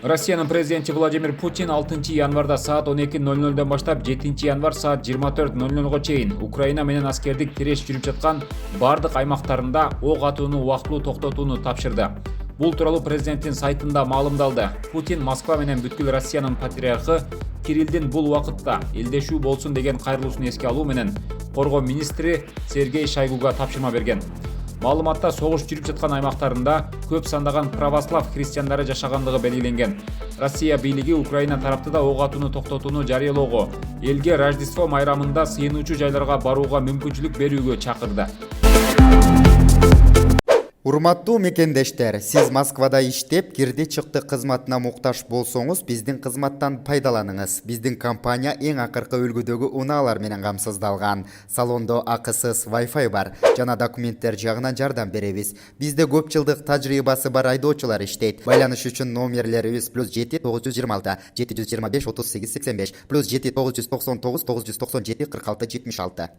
Россиянын президенти Владимир Путин 6 январда саат 12:00 баштап 7 январ саат 24:00 чейин Украина менен аскердик тиреш жүрүп жаткан бардык аймактарында ок атууну убактылуу токтотууну тапшырды. Бул тууралуу президенттин сайтында маалымдалды. Путин Москва менен бүткүл Россиянын патриархы Кириллдин бул убакытта элдешүү болсун деген кайрылуусун эске алуу менен коргоо министри Сергей Шойгуга тапшырма берген. Маалыматта согуш жүрүп жаткан аймактарында көп сандаган православ христиандары жашагандыгы белгиленген. Россия бийлиги Украина тараптыда ок атууну токтотууну жарыялоого, элге Рождество майрамында сыйынуучу жайларга барууга мүмкүнчүлүк берүүгө чакырды. Урматтуу мекендештер, сиз Москвада иштеп, кирди чыкты кызматына муктаж болсоңуз, биздин кызматтан пайдаланыңыз. Биздин компания эң акыркы үлгүдөгү унаалар менен камсыздалган. Салондо акысыз Wi-Fi бар, жана документтер жагынан жардам беребиз. Бизде көп жылдык тажрыйбасы бар айдоочулар иштейт. Байланыш үчүн номерлерибиз +7 926 725 38 85 +7 999 997 46 76.